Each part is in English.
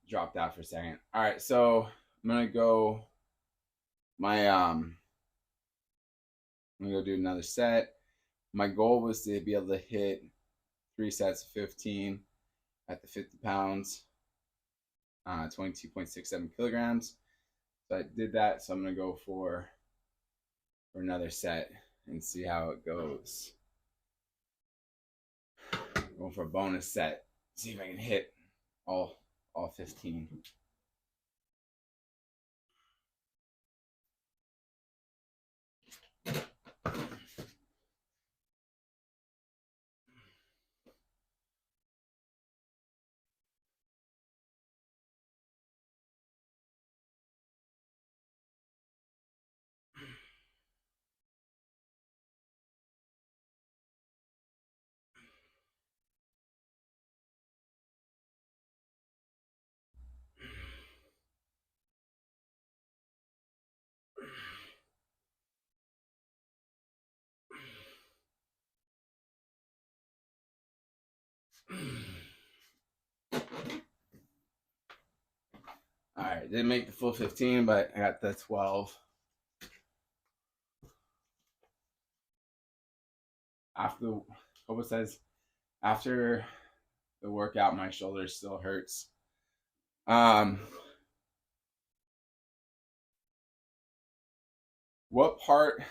dropped out for a second. All right, so I'm gonna go I'm gonna go do another set. My goal was to be able to hit 3 sets of 15 at the 50 pounds, 22.67 kilograms. So I did that. So I'm gonna go for another set and see how it goes. Going for a bonus set. See if I can hit all 15. All right, didn't make the full 15, but I got the 12. After Koba says, after the workout, my shoulder still hurts. What part?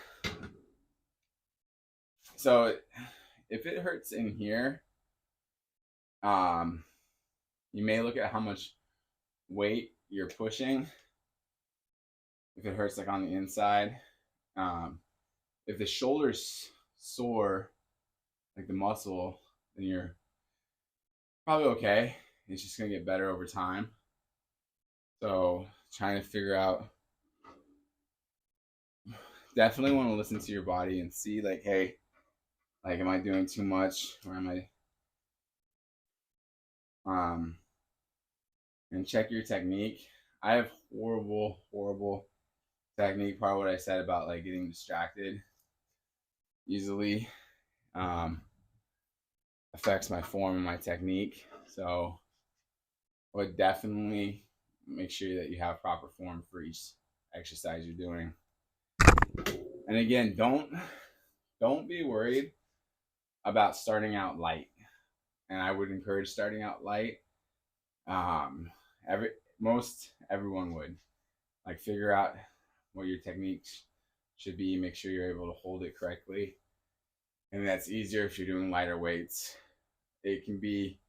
So if it hurts in here, you may look at how much weight you're pushing. If it hurts like on the inside, if the shoulder's sore, like the muscle, then you're probably okay. It's just gonna get better over time. So trying to figure out, definitely want to listen to your body and see like, hey, like, am I doing too much, or am I and check your technique. I have horrible technique. Part of what I said about like getting distracted easily affects my form and my technique. So I would definitely make sure that you have proper form for each exercise you're doing. And again, don't be worried about starting out light. And I would encourage starting out light. Everyone would like figure out what your techniques should be, make sure you're able to hold it correctly. And that's easier if you're doing lighter weights. It can be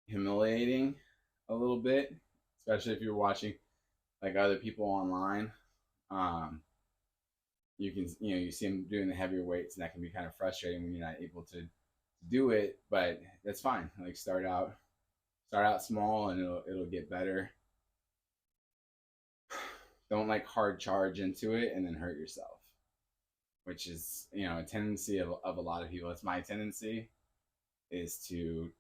humiliating a little bit, especially if you're watching like other people online. You can, you see them doing the heavier weights, and that can be kind of frustrating when you're not able to do it. But that's fine. Like start out small, and it'll get better. Don't like hard charge into it and then hurt yourself, which is a tendency of a lot of people. It's my tendency, is to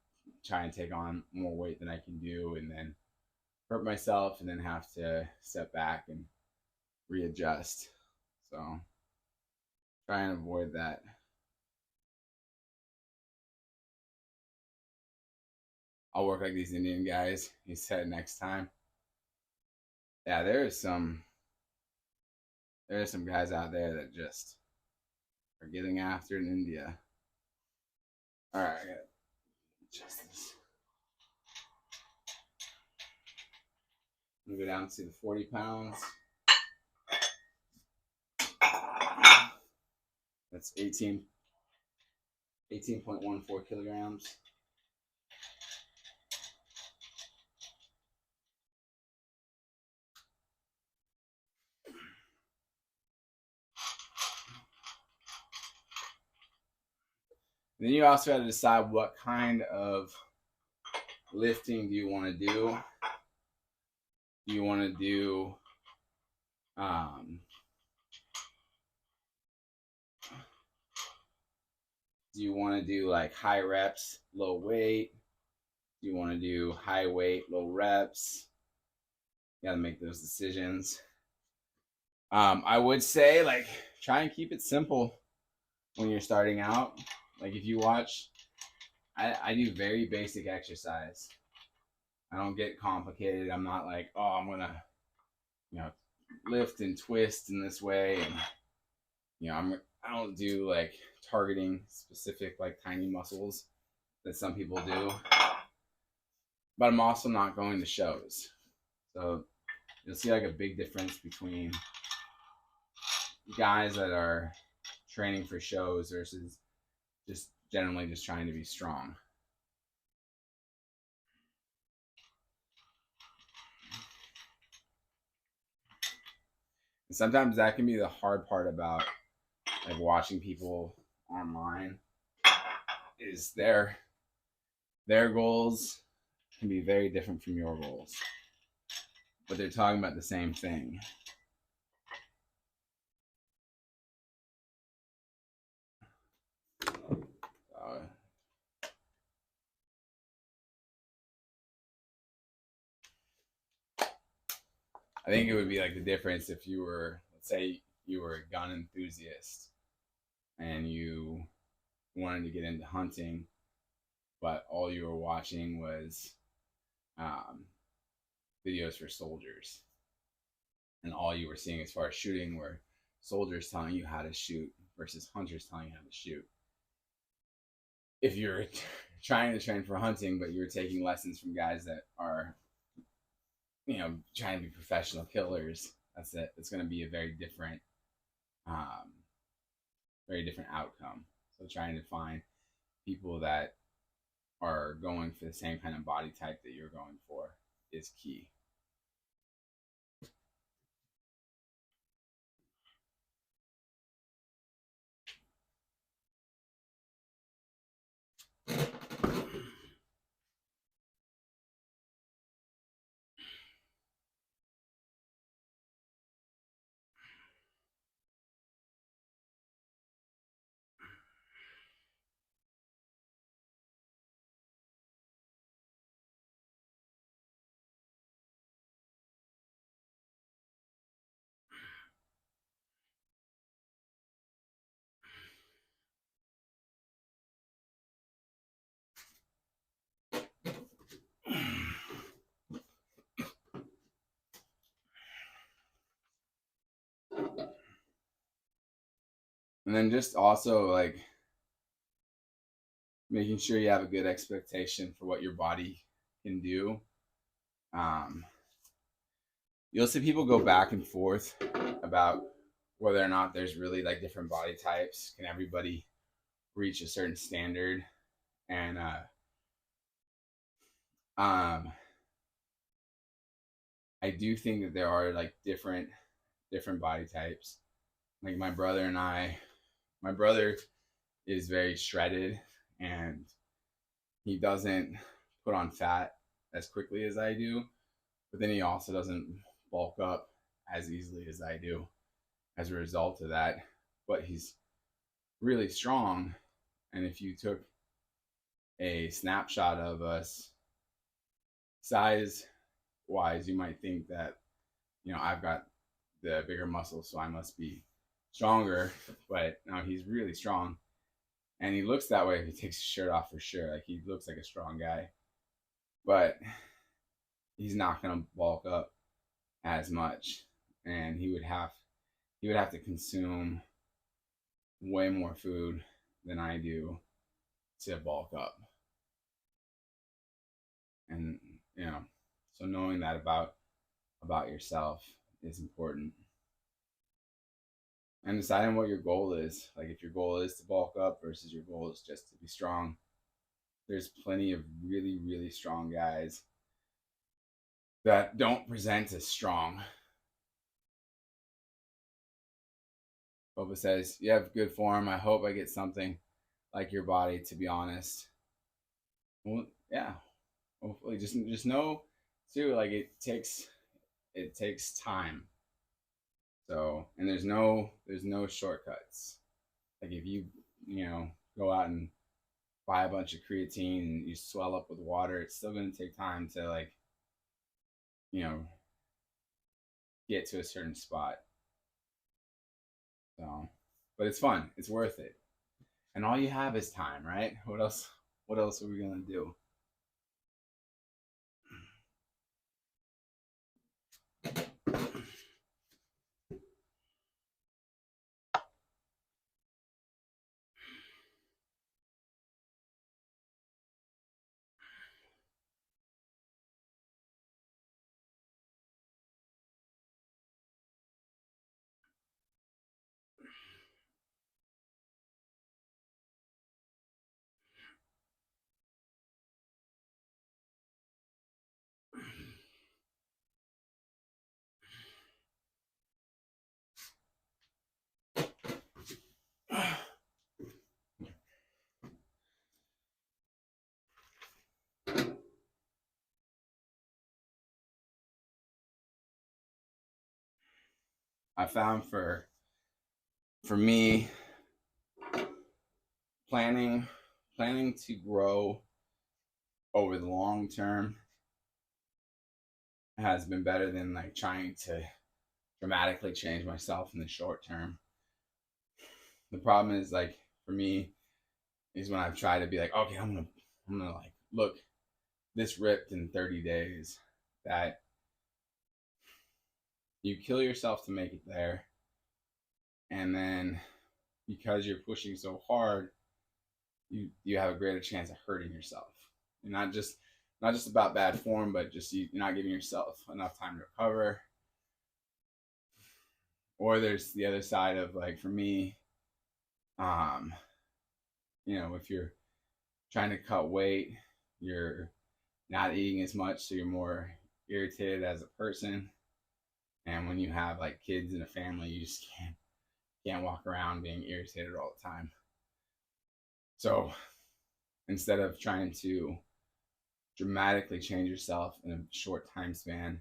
try and take on more weight than I can do, and then hurt myself, and then have to step back and readjust. So try and avoid that. I'll work like these Indian guys. He said next time. Yeah, there's some guys out there that just are getting after it in India. All right, I gotta adjust this. I'm gonna go down to the 40 pounds. That's 18.14 kilograms. Then you also have to decide what kind of lifting do you want to do. Do you want to do like high reps, low weight? Do you want to do high weight, low reps? You got to make those decisions. I would say like try and keep it simple when you're starting out. Like if you watch, I do very basic exercise. I don't get complicated. I'm not like, oh, I'm gonna, you know, lift and twist in this way, and I don't do like targeting specific like tiny muscles that some people do. But I'm also not going to shows, so you'll see like a big difference between guys that are training for shows versus just generally just trying to be strong. And sometimes that can be the hard part about like watching people online is their goals can be very different from your goals, but they're talking about the same thing. I think it would be like the difference if you were, let's say, you were a gun enthusiast and you wanted to get into hunting, but all you were watching was videos for soldiers, and all you were seeing as far as shooting were soldiers telling you how to shoot versus hunters telling you how to shoot. If you're trying to train for hunting, but you're taking lessons from guys that are, trying to be professional killers, that's it. It's going to be a very different outcome. So trying to find people that are going for the same kind of body type that you're going for is key. And then just also like making sure you have a good expectation for what your body can do. You'll see people go back and forth about whether or not there's really like different body types. Can everybody reach a certain standard? And I do think that there are like different body types. Like my brother is very shredded and he doesn't put on fat as quickly as I do, but then he also doesn't bulk up as easily as I do as a result of that. But he's really strong, and if you took a snapshot of us size wise, you might think that I've got the bigger muscles, so I must be stronger. But no, he's really strong, and he looks that way if he takes his shirt off for sure. Like he looks like a strong guy, but he's not gonna bulk up as much, and he would have to consume way more food than I do to bulk up. And so knowing that about yourself is important. And deciding what your goal is. Like if your goal is to bulk up versus your goal is just to be strong. There's plenty of really, really strong guys that don't present as strong. Boba says, you have good form. I hope I get something like your body, to be honest. Well, yeah. Hopefully just know too, like it takes time. So, and there's no shortcuts. Like if you go out and buy a bunch of creatine and you swell up with water, it's still going to take time to like get to a certain spot. So, but it's fun. It's worth it. And all you have is time, right? What else What else are we gonna do? I found for me, planning planning to grow over the long term has been better than like trying to dramatically change myself in the short term. The problem is like for me is when I've tried to be like, okay, I'm gonna like look this ripped in 30 days, that you kill yourself to make it there, and then because you're pushing so hard, you have a greater chance of hurting yourself. And not just about bad form, but just you're not giving yourself enough time to recover. Or there's the other side of like for me, um, if you're trying to cut weight, you're not eating as much, so you're more irritated as a person. And when you have like kids and a family, you just can't walk around being irritated all the time. So instead of trying to dramatically change yourself in a short time span,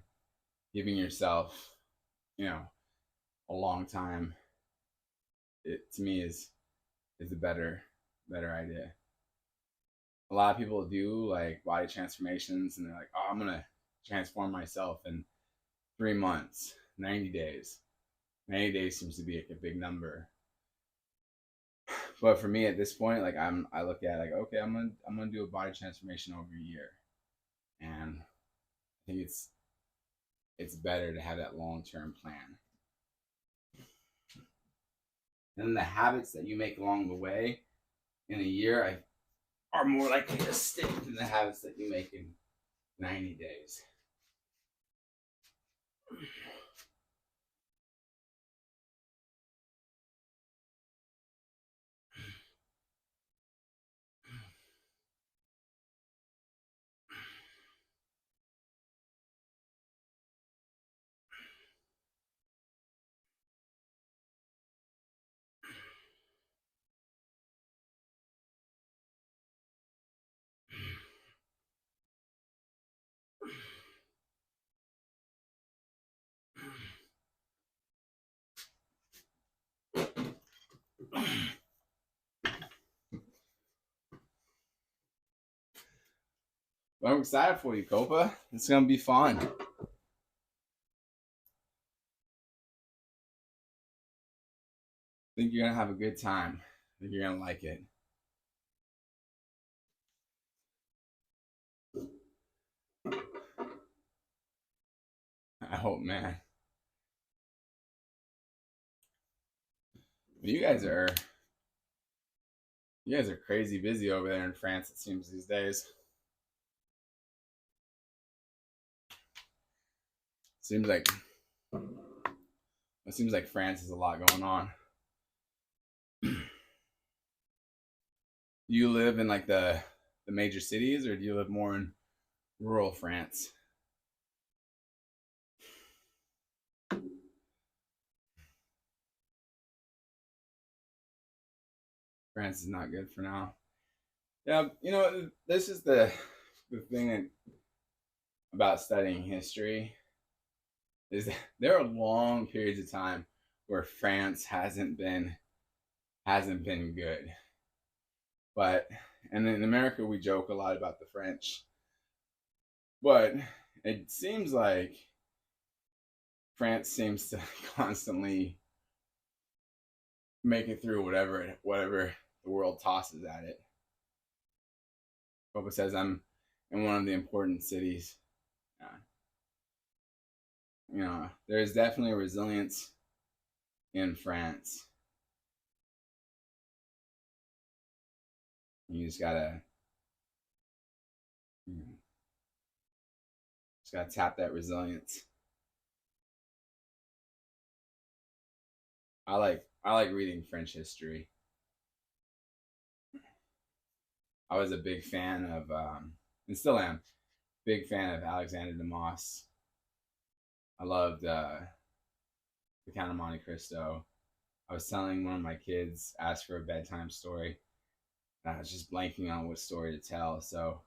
giving yourself, you know, a long time, it to me is a better idea. A lot of people do like body transformations and they're like, oh, I'm gonna transform myself in 3 months, 90 days. 90 days seems to be like a big number. But for me at this point, like I look at like, okay, I'm gonna do a body transformation over a year. And I think it's better to have that long term plan. And the habits that you make along the way in a year are more likely to stick than the habits that you make in 90 days. But I'm excited for you, Copa. It's gonna be fun. I think you're gonna have a good time. I think you're gonna like it. I hope, man. But you guys are crazy busy over there in France. It seems these days. Seems like it seems like France has a lot going on. Do you live in like the major cities, or do you live more in rural France? France is not good for now. Yeah, this is the thing about studying history is that there are long periods of time where France hasn't been good. But and in America we joke a lot about the French, but it seems like France seems to constantly make it through whatever the world tosses at it. Pope says I'm in one of the important cities. There's definitely a resilience in France. You you know, just gotta tap that resilience. I like reading French history. I was a big fan of, and still am, big fan of Alexander Dumas. I loved The Count of Monte Cristo. I was telling one of my kids, asked for a bedtime story, and I was just blanking on what story to tell. So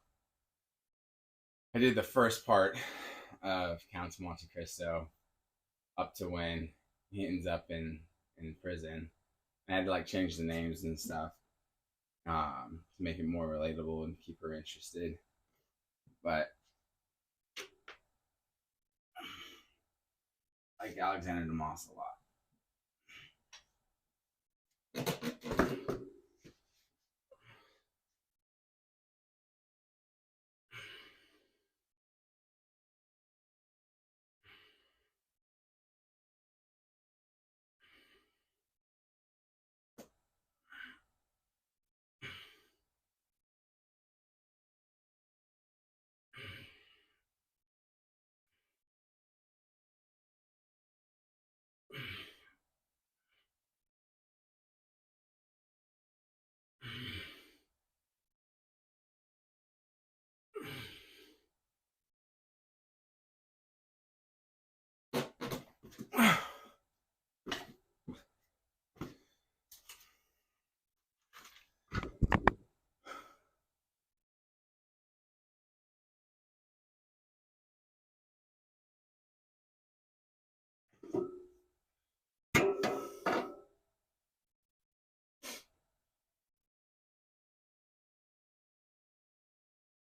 I did the first part of Count of Monte Cristo up to when he ends up in prison. And I had to like change the names and stuff to make it more relatable and keep her interested. But I like Alexander Dumas a lot.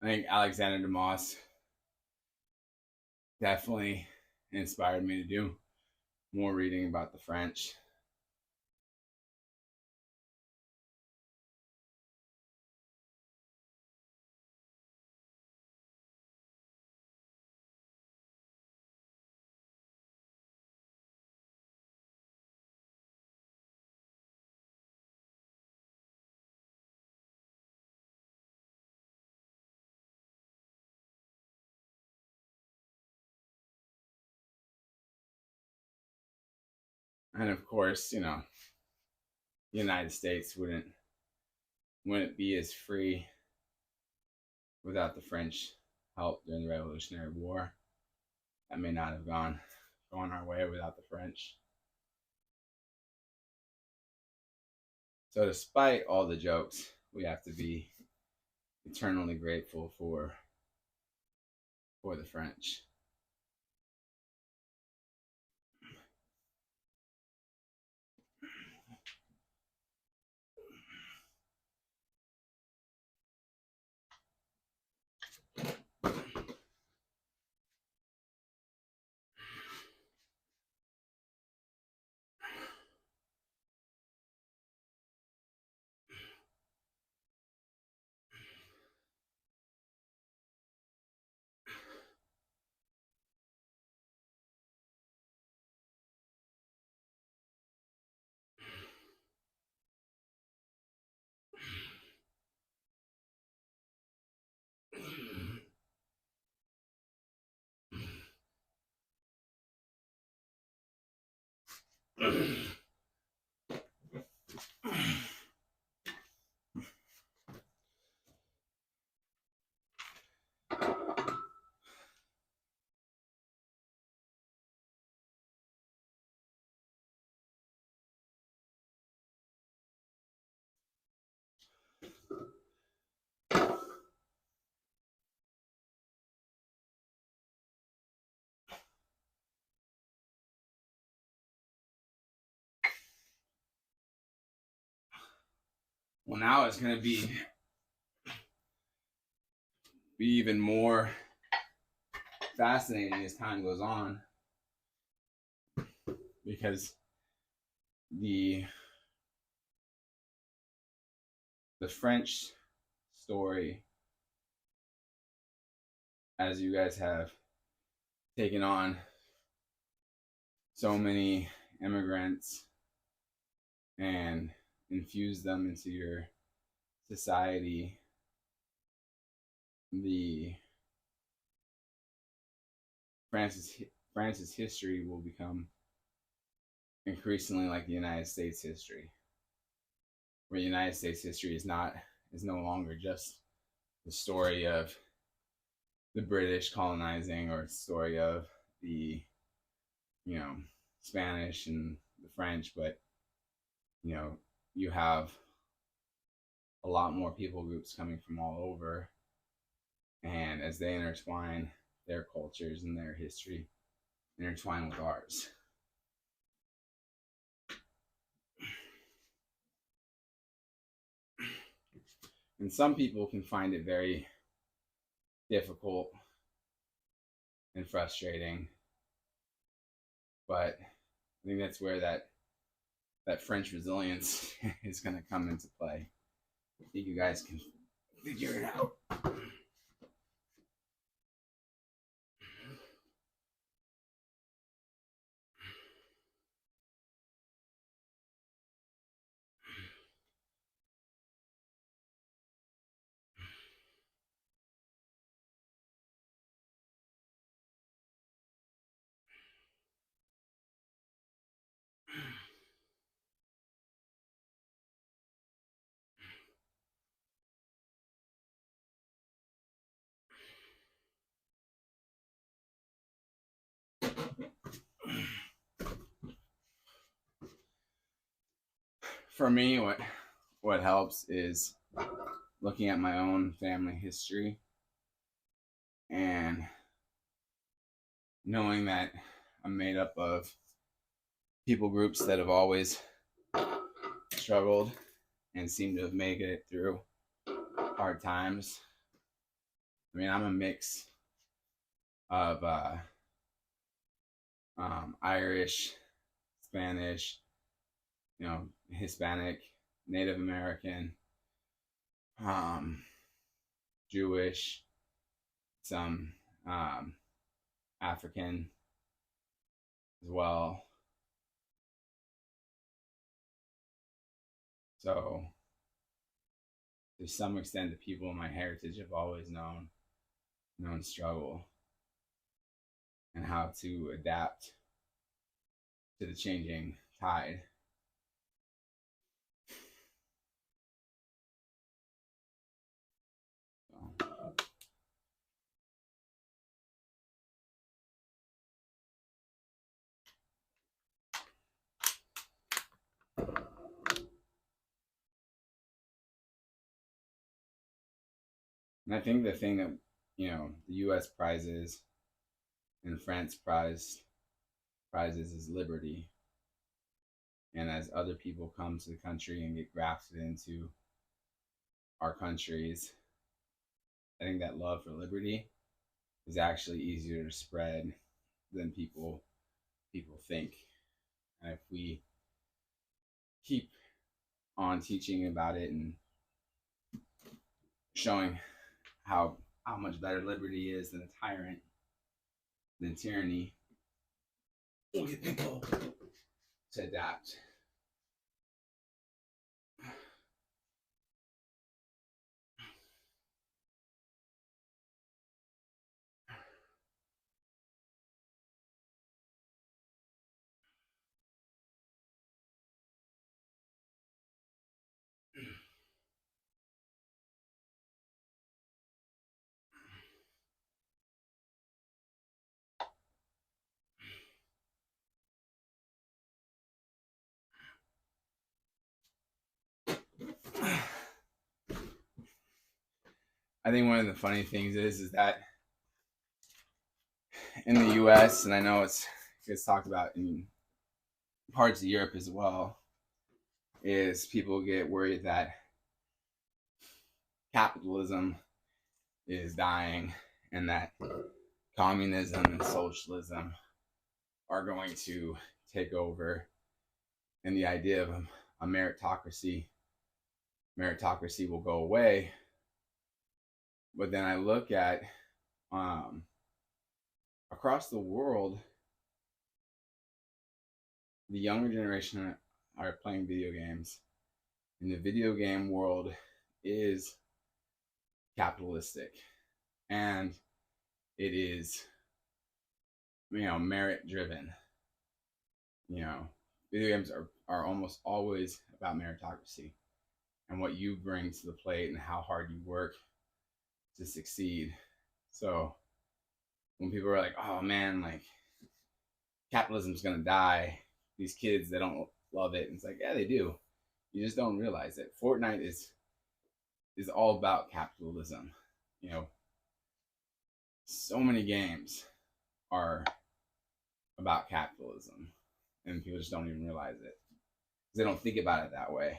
I think Alexander Dumas definitely inspired me to do more reading about the French. And of course, the United States wouldn't be as free without the French help during the Revolutionary War. That may not have gone our way without the French. So despite all the jokes, we have to be eternally grateful for the French. Well, now it's going to be even more fascinating as time goes on, because the the French story as you guys have taken on so many immigrants and infused them into your society, the France's France's history will become increasingly like the United States history, where the United States history is no longer just the story of the British colonizing or the story of the you know Spanish and the French, but you know you have a lot more people groups coming from all over, and as they intertwine their cultures and their history intertwine with ours. And some people can find it very difficult and frustrating, but I think that's where that French resilience is going to come into play. I think you guys can figure it out. For me, what helps is looking at my own family history and knowing that I'm made up of people groups that have always struggled and seem to have made it through hard times. I mean, I'm a mix of Irish, Spanish, Hispanic, Native American, Jewish, some African as well. So, to some extent, the people in my heritage have always known struggle and how to adapt to the changing tide. So, and I think the thing that the U.S. prizes and France prizes is liberty. And as other people come to the country and get grafted into our countries, I think that love for liberty is actually easier to spread than people think. And if we keep on teaching about it and showing how much better liberty is than a tyrant, than tyranny, we'll get people to adapt. I think one of the funny things is that in the U.S., and I know it's talked about in parts of Europe as well, is people get worried that capitalism is dying and that communism and socialism are going to take over, and the idea of a meritocracy will go away. But then I look at, across the world, the younger generation are playing video games, and the video game world is capitalistic, and it is, merit driven. Video games are almost always about meritocracy and what you bring to the plate and how hard you work to succeed. So when people are like, oh man, like capitalism's gonna die, these kids, they don't love it. And it's like, yeah, they do. You just don't realize it. Fortnite is all about capitalism. So many games are about capitalism, and people just don't even realize it. They don't think about it that way.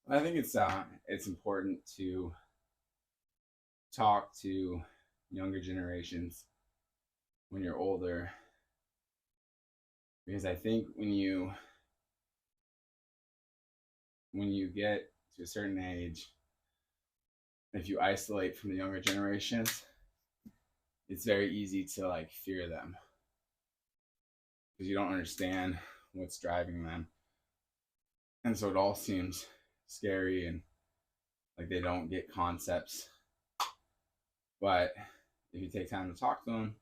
I think it's important to talk to younger generations when you're older, because I think when you get to a certain age, if you isolate from the younger generations, it's very easy to like fear them because you don't understand what's driving them, and so it all seems scary and like they don't get concepts. But if you take time to talk to them,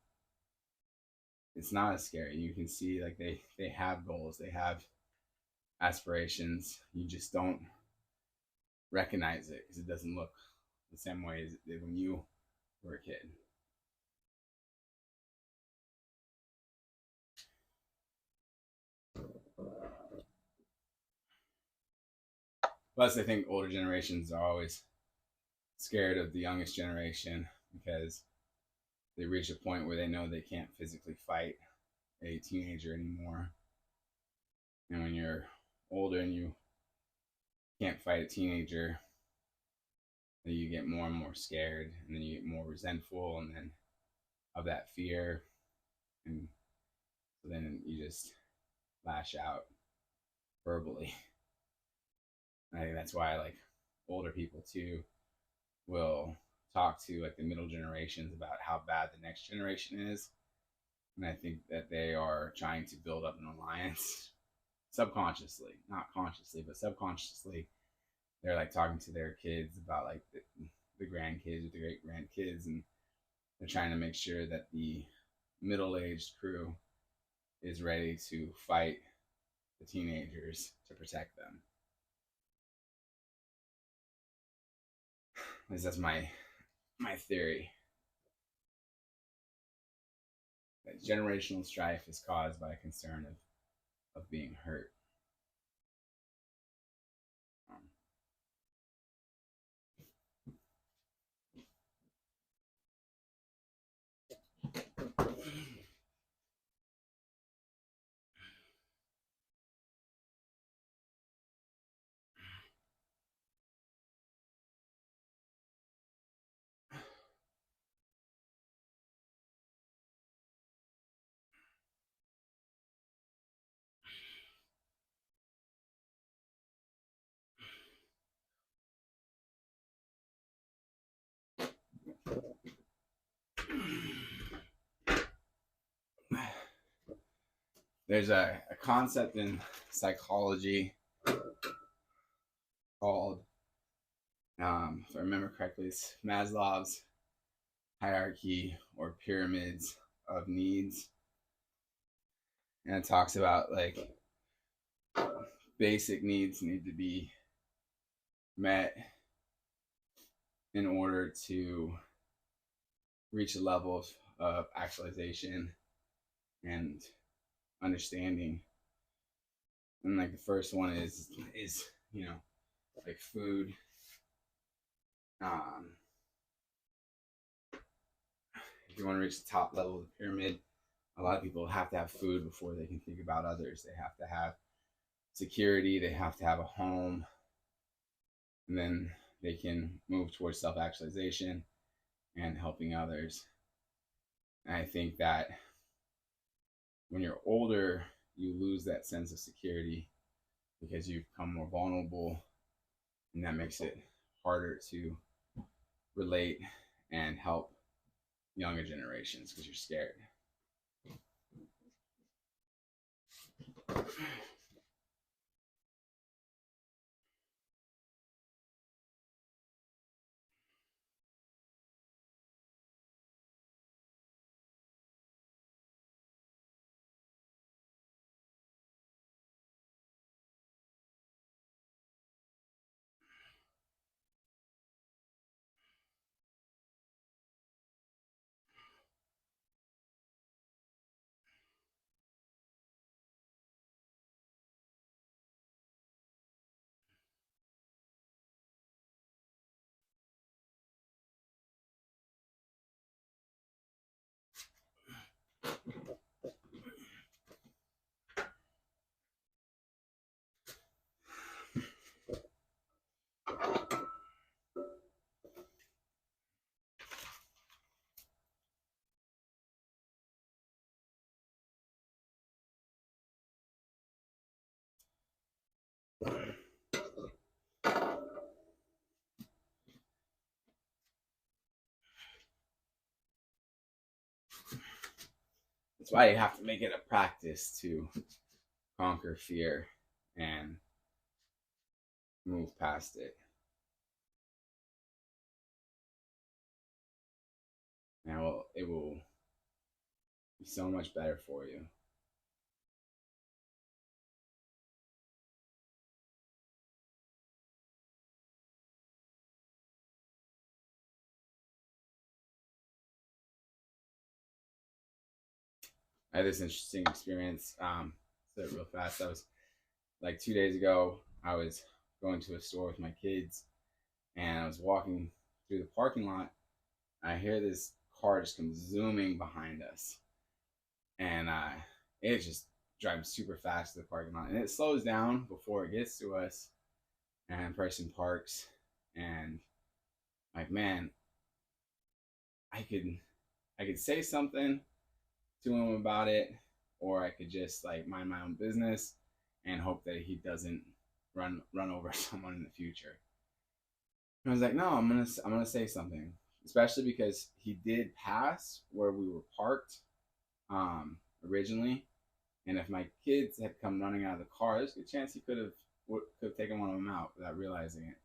it's not as scary. You can see like they have goals, they have aspirations. You just don't recognize it because it doesn't look the same way as it did when you were a kid. Plus, I think older generations are always scared of the youngest generation because they reach a point where they know they can't physically fight a teenager anymore. And when you're older and you can't fight a teenager, then you get more and more scared, and then you get more resentful, and then of that fear, and so then you just lash out verbally. I think that's why like older people too will talk to like the middle generations about how bad the next generation is, and I think that they are trying to build up an alliance subconsciously, not consciously, but subconsciously, they're like talking to their kids about like the grandkids or the great grandkids, and they're trying to make sure that the middle-aged crew is ready to fight the teenagers to protect them. At least that's my theory. That generational strife is caused by a concern of being hurt. Um, there's a concept in psychology called, if I remember correctly, it's Maslow's hierarchy or pyramids of needs. And it talks about like basic needs need to be met in order to reach a level of actualization and understanding. And like the first one is like food. Um, if you want to reach the top level of the pyramid, a lot of people have to have food before they can think about others. They have to have security. They have to have a home, and then they can move towards self-actualization and helping others. And I think that when you're older, you lose that sense of security because you become more vulnerable, and that makes it harder to relate and help younger generations because you're scared. That's why you have to make it a practice to conquer fear and move past it. And it will be so much better for you. I had this interesting experience. Say it real fast. I was like 2 days ago. I was going to a store with my kids, and I was walking through the parking lot. I hear this car just come zooming behind us, and it just drives super fast to the parking lot, and it slows down before it gets to us, and the person parks, and like, man, I could I could say something to him about it, or I could just like mind my own business and hope that he doesn't run over someone in the future. And I was like, no, I'm gonna say something, especially because he did pass where we were parked originally, And if my kids had come running out of the car, there's a good chance he could have taken one of them out without realizing it.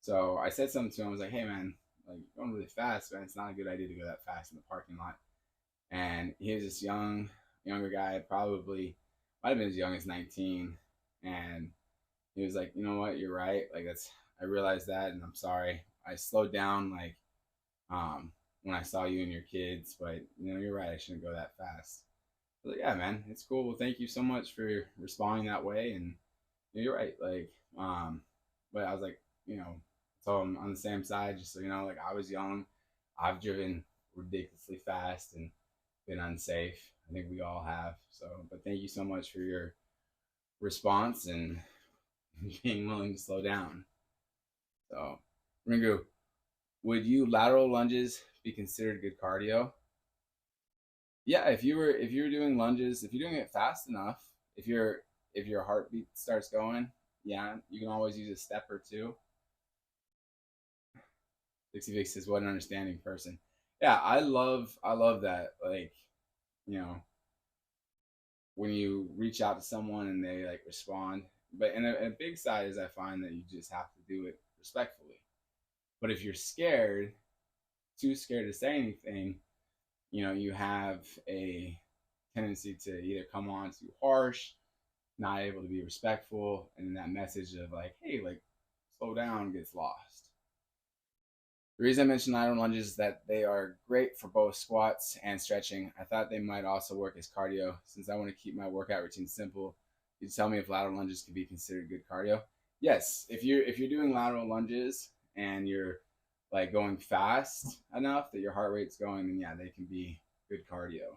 So I said something to him. I was like, "Hey man, like you're going really fast, man. It's not a good idea to go that fast in the parking lot." And he was this younger guy, probably might have been as young as 19, and he was like, "You know what? You're right. Like that's I realized that, and I'm sorry. I slowed down like when I saw you and your kids, but you're right. I shouldn't go that fast." I was like, "Yeah, man, it's cool. Well, thank you so much for responding that way, and you're right. Like, but I was like, so I'm on the same side, just so you know, like I was young, I've driven ridiculously fast and been unsafe. I think we all have. So, but thank you so much for your response and being willing to slow down." So, Ringu, would you lateral lunges be considered good cardio? Yeah, if you're doing lunges, if you're doing it fast enough, if your heartbeat starts going, yeah, you can always use a step or two. Dixie Vic says, "What an understanding person." Yeah, I love that. Like, you know, when you reach out to someone and they like respond. But in a big side is I find that you just have to do it respectfully. But if you're scared, too scared to say anything, you have a tendency to either come on too harsh, not able to be respectful, and that message of like, hey, like slow down gets lost. The reason I mentioned lateral lunges is that they are great for both squats and stretching. I thought they might also work as cardio. Since I want to keep my workout routine simple, you tell me if lateral lunges can be considered good cardio. Yes, if you're doing lateral lunges and you're like going fast enough that your heart rate's going, then yeah, they can be good cardio.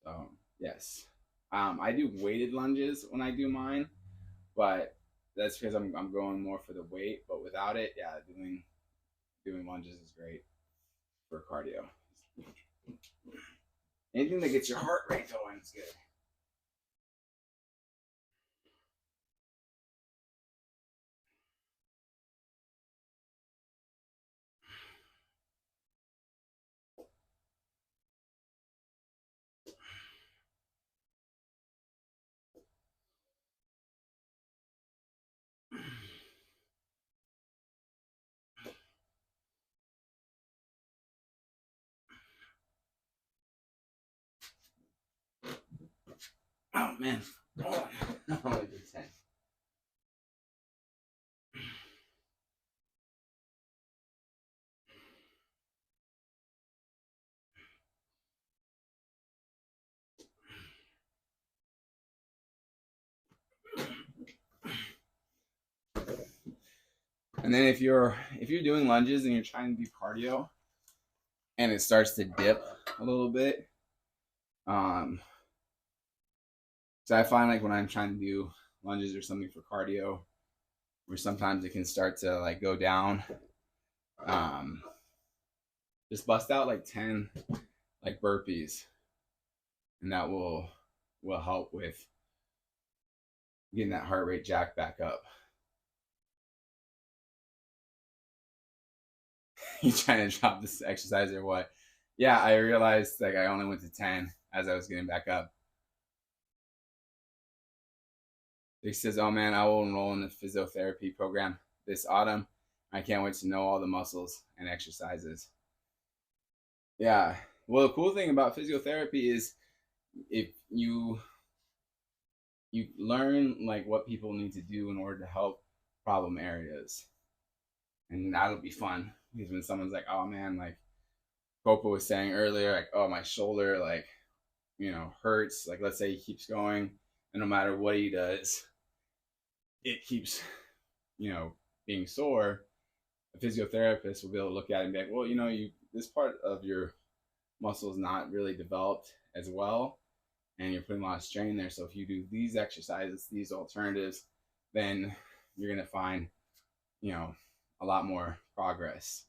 So yes, I do weighted lunges when I do mine, but that's because I'm going more for the weight. But without it, yeah, doing lunges is great for cardio. Anything that gets your heart rate going is good. Oh man, oh, only did 10. And then if you're doing lunges and you're trying to do cardio and it starts to dip a little bit, um, so I find like when I'm trying to do lunges or something for cardio, where sometimes it can start to like go down. Um, just bust out like 10 like burpees, and that will help with getting that heart rate jacked back up. You trying to drop this exercise or what? Yeah, I realized like I only went to 10 as I was getting back up. He says, "Oh man, I will enroll in the physiotherapy program this autumn. I can't wait to know all the muscles and exercises." Yeah. Well, the cool thing about physiotherapy is if you learn like what people need to do in order to help problem areas, and that'll be fun because when someone's like, "Oh man, like Copa was saying earlier, like, oh, my shoulder, like, hurts." Like, let's say he keeps going, and no matter what he does, it keeps, you know, being sore. A physiotherapist will be able to look at it and be like, well, you this part of your muscle is not really developed as well, and you're putting a lot of strain there. So if you do these exercises, these alternatives, then you're gonna find, you know, a lot more progress.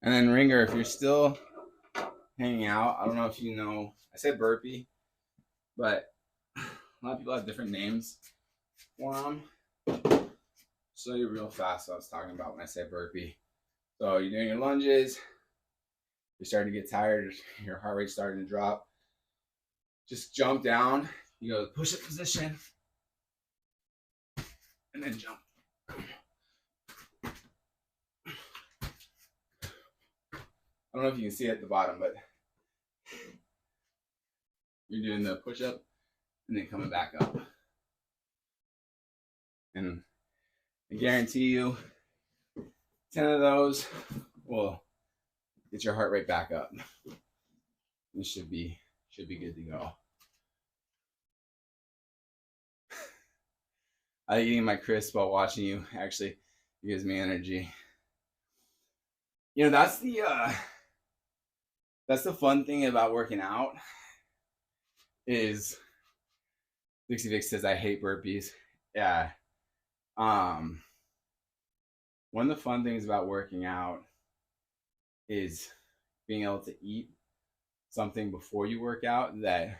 And then Ringer, if you're still hanging out, I don't know if you know, I said burpee, but a lot of people have different names for them. Show you real fast what I was talking about when I say burpee. So you're doing your lunges, you're starting to get tired, your heart rate's starting to drop. Just jump down, you go to push-up position, and then jump. I don't know if you can see it at the bottom, but you're doing the push-up and then coming back up. And I guarantee you, 10 of those will get your heart rate back up. This should be good to go. I think eating my crisp while watching you actually gives me energy. You know, that's the fun thing about working out is Dixie Vic says I hate burpees. Yeah. One of the fun things about working out is being able to eat something before you work out that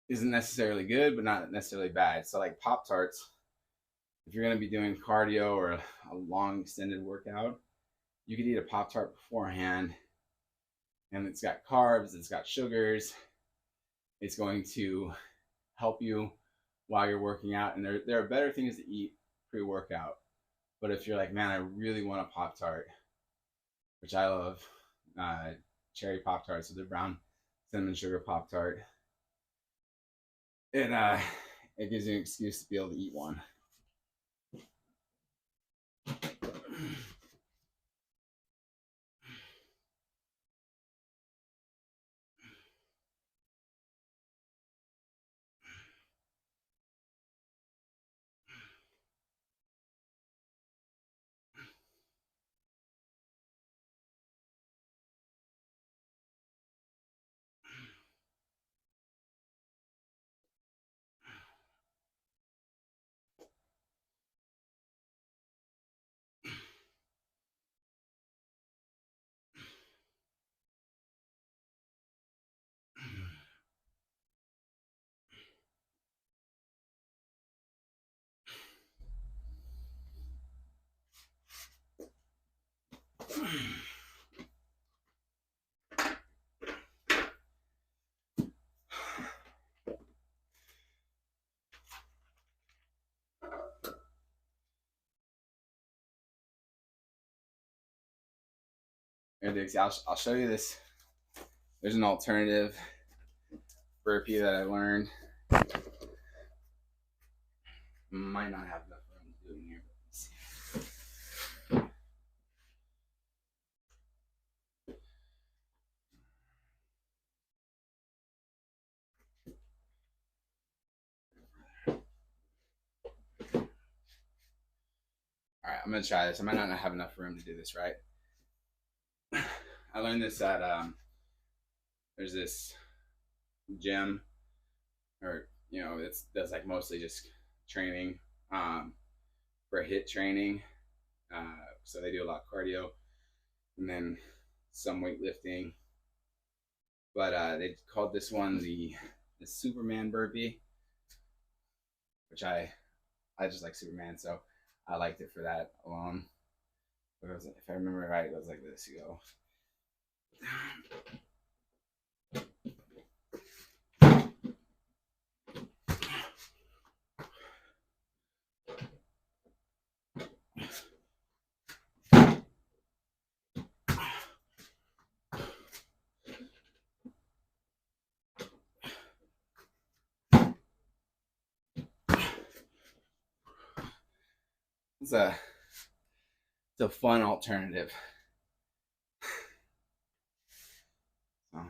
isn't necessarily good, but not necessarily bad. So like Pop-Tarts, if you're going to be doing cardio or a long extended workout, you could eat a Pop-Tart beforehand, and it's got carbs, it's got sugars, it's going to help you while you're working out. And there are better things to eat pre-workout. But if you're like, man, I really want a Pop-Tart, which I love, cherry Pop-Tarts, so the brown cinnamon sugar Pop-Tart, it gives you an excuse to be able to eat one. Here, Dixie, I'll show you this. There's an alternative burpee that I learned. Might not have enough room to do it in here, but let's see. All right, I'm gonna try this. I might not have enough room to do this right. I learned this at there's this gym, or that's like mostly just training for HIIT training. So they do a lot of cardio and then some weightlifting. But they called this one the Superman burpee, which I just like Superman, so I liked it for that alone. But if I remember right, it goes like this. You go. It's a fun alternative. So. All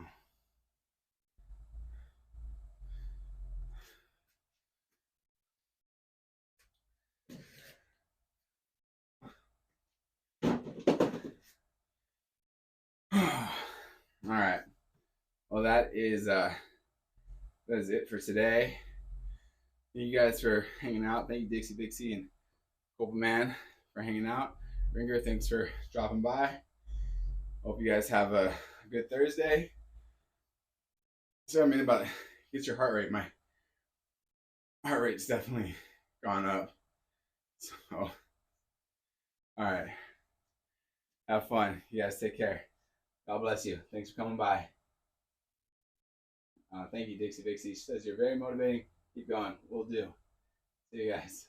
right. Well, that is it for today. Thank you guys for hanging out. Thank you, Dixie and Copa Man, for hanging out. Ringer, thanks for dropping by. Hope you guys have a good Thursday. So I mean about get your heart rate. My heart rate's definitely gone up. So all right. Have fun. You guys take care. God bless you. Thanks for coming by. Thank you, Dixie Vixie. She says you're very motivating. Keep going. We'll do. See you guys.